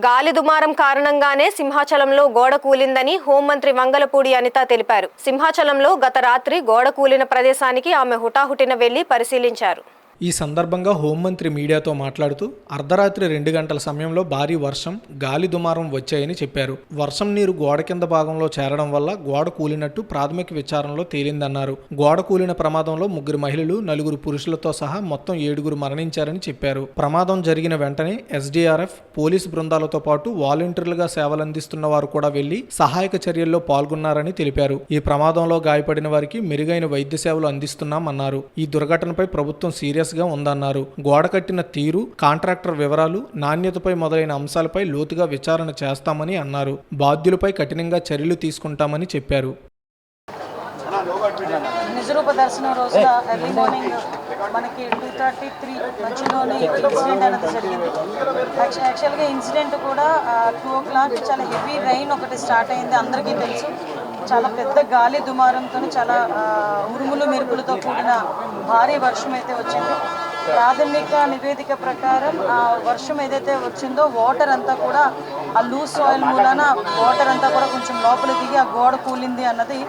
గాలి దుమారం కారణంగానే సింహాచలంలో గోడ కూలిందని హోంమంత్రి వంగలపూడి అనిత తెలిపారు. సింహాచలంలో గత రాత్రి గోడ కూలిన ప్రదేశానికి ఆమె హుటాహుటిన వెళ్లి పరిశీలించారు. ఈ సందర్భంగా హోంమంత్రి మీడియాతో మాట్లాడుతూ అర్ధరాత్రి 2 గంటల సమయంలో భారీ వర్షం, గాలి దుమారం వచ్చాయని చెప్పారు. వర్షం నీరు గోడ కింద భాగంలో చేరడం వల్ల గోడ కూలినట్టు ప్రాథమిక విచారణలో తేలిందన్నారు. గోడ కూలిన ప్రమాదంలో 3 మహిళలు, 4 పురుషులతో సహా మొత్తం 7 మరణించారని చెప్పారు. ప్రమాదం జరిగిన వెంటనే ఎస్డీఆర్ఎఫ్, పోలీసు బృందాలతో పాటు వాలంటీర్లుగా సేవలందిస్తున్న వారు కూడా వెళ్లి సహాయక చర్యల్లో పాల్గొన్నారని తెలిపారు. ఈ ప్రమాదంలో గాయపడిన వారికి మెరుగైన వైద్య సేవలు అందిస్తున్నామన్నారు. ఈ దుర్ఘటనపై ప్రభుత్వం సీరియస్ గా ఉందన్నారు. గోడ కట్టిన తీరు, కాంట్రాక్టర్ వివరాలు, నాణ్యతపై మొదలైన అంశాలపై లోతుగా విచారణ చేస్తామని అన్నారు. బాధ్యులపై కఠినంగా చర్యలు తీసుకుంటామని చెప్పారు. నిజరూప దర్శనం రోజున ఎర్లీ మార్నింగ్ మనకి 2:33 మధ్యలోనే ఇన్సిడెంట్ అనేది జరిగింది. యాక్చువల్గా ఇన్సిడెంట్ కూడా 2 o'clock చాలా హెవీ రైన్ ఒకటి స్టార్ట్ అయింది. అందరికీ తెలుసు, చాలా పెద్ద గాలి దుమారంతో చాలా ఉరుములు మెరుపులతో కూడిన భారీ వర్షం అయితే వచ్చింది. ప్రాథమిక నివేదిక ప్రకారం ఆ వర్షం ఏదైతే వచ్చిందో వాటర్ అంతా కూడా ఆ లూజ్ సాయిల్ మూలాన వాటర్ అంతా కూడా కొంచెం లోపల దిగి ఆ గోడ కూలింది అన్నది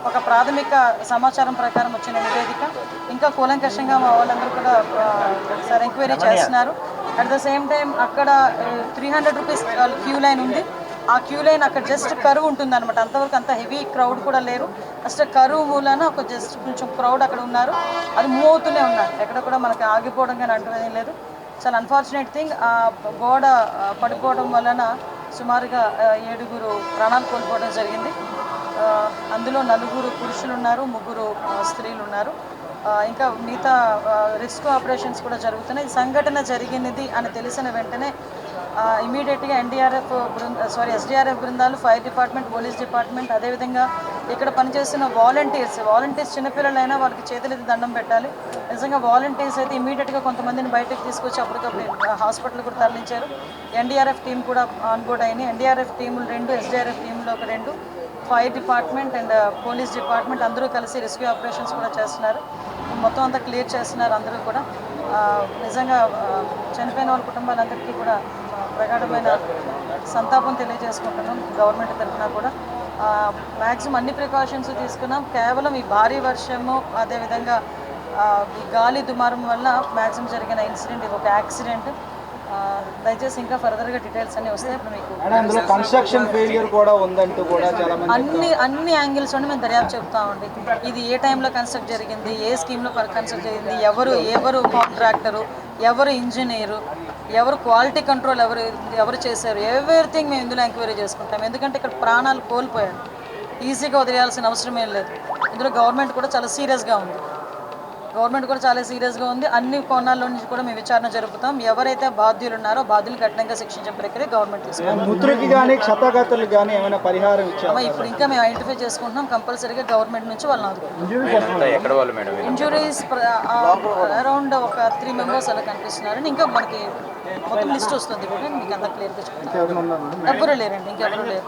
ఒక ప్రాథమిక సమాచారం ప్రకారం వచ్చిన నివేదిక. ఇంకా కూలంకషంగా మా వాళ్ళందరూ కూడా సార్ ఎంక్వైరీ చేస్తున్నారు. అట్ ద సేమ్ టైం అక్కడ 300 రూపీస్ క్యూ లైన్ ఉంది. ఆ క్యూ లైన్ అక్కడ జస్ట్ కరువు ఉంటుంది అనమాట. అంతవరకు అంత హెవీ క్రౌడ్ కూడా లేరు. జస్ట్ కరువు మూలాన ఒక జస్ట్ కొంచెం క్రౌడ్ అక్కడ ఉన్నారు. అది మూవ్ అవుతూనే ఉన్నారు. ఎక్కడ కూడా మనకి ఆగిపోవడం కానీ అంటున్నది లేదు. చాలా అన్ఫార్చునేట్ థింగ్, ఆ గోడ పడిపోవడం వలన సుమారుగా 7 ప్రాణాలు కోల్పోవడం జరిగింది. అందులో 4 పురుషులు ఉన్నారు, 3 స్త్రీలు ఉన్నారు. ఇంకా మిగతా రెస్క్యూ ఆపరేషన్స్ కూడా జరుగుతున్నాయి. సంఘటన జరిగినది అని తెలిసిన వెంటనే ఇమీడియట్గా ఎస్డీఆర్ఎఫ్ బృందాలు, ఫైర్ డిపార్ట్మెంట్, పోలీస్ డిపార్ట్మెంట్, అదేవిధంగా ఇక్కడ పనిచేస్తున్న వాలంటీర్స్ చిన్నపిల్లలైనా వాళ్ళకి చేతులెత్తి దండం పెట్టాలి. నిజంగా వాలంటీర్స్ అయితే ఇమీడియట్గా కొంతమందిని బయటకు తీసుకొచ్చి అప్పటికప్పుడు హాస్పిటల్ కూడా తరలించారు. ఎన్డీఆర్ఎఫ్ టీం కూడా ఆన్బోర్డ్ అయింది. ఎన్డీఆర్ఎఫ్ టీములు 2, ఎస్డీఆర్ఎఫ్ టీంలో ఒక 2, fire department and police department అందరూ కలిసి రెస్క్యూ ఆపరేషన్స్ కూడా చేస్తున్నారు. మొత్తం అంతా క్లియర్ చేస్తున్నారు అందరూ కూడా. నిజంగా చనిపోయిన వాళ్ళ కుటుంబాలందరికీ కూడా ప్రగాఢమైన సంతాపం తెలియజేసుకుంటున్నాం. గవర్నమెంట్ తరఫున కూడా మ్యాక్సిమం అన్ని ప్రికాషన్స్ తీసుకున్నాం. కేవలం ఈ భారీ వర్షము, అదేవిధంగా ఈ గాలి దుమారం వల్ల మ్యాక్సిమం జరిగిన ఇన్సిడెంట్ ఇది ఒక యాక్సిడెంట్. దయచేసి ఇంకా ఫర్దర్గా డీటెయిల్స్ అన్నీ వస్తాయి. ఇప్పుడు మీకు కన్స్ట్రక్షన్ ఫెయిల్యూర్ కూడా ఉందంటూ కూడా చాలా అన్ని యాంగిల్స్ నుండి మేము దర్యాప్తు చెప్తామండి. ఇది ఏ టైంలో కన్స్ట్రక్ట్ జరిగింది, ఏ స్కీమ్లో కన్స్ట్రక్ట్ జరిగింది, ఎవరు కాంట్రాక్టరు, ఎవరు ఇంజనీరు, ఎవరు క్వాలిటీ కంట్రోల్ ఎవరు చేశారు, ఎవ్రీథింగ్ మేము ఇందులో ఎంక్వైరీ చేసుకుంటాం. ఎందుకంటే ఇక్కడ ప్రాణాలు కోల్పోయారు, ఈజీగా వదిలేయాల్సిన అవసరం ఏం లేదు. ఇందులో గవర్నమెంట్ కూడా చాలా సీరియస్గా ఉంది. అన్ని కోణాల్లో నుంచి కూడా మేము విచారణ జరుపుతాం. ఎవరైతే బాధ్యులు ఉన్నారో బాధ్యులు కఠినంగా శిక్షించే ప్రక్రియ గవర్నమెంట్ తీసుకుంటాం. ఇప్పుడు ఇంకా మేము ఐడెంటిఫై చేసుకుంటున్నాం. కంపల్సరీగా గవర్నమెంట్ నుంచి వాళ్ళని ఆదుకుంటాం. ఇంజురీస్ అరౌండ్ ఒక 3 మెంబర్స్ అలా కనిపిస్తున్నారు. ఇంకా మనకి మొత్తం లిస్ట్ వస్తుంది. మీకు అంతా క్లియర్గా చెప్తాను. ఎవరు లేరండి, ఇంకెవరు లేరు.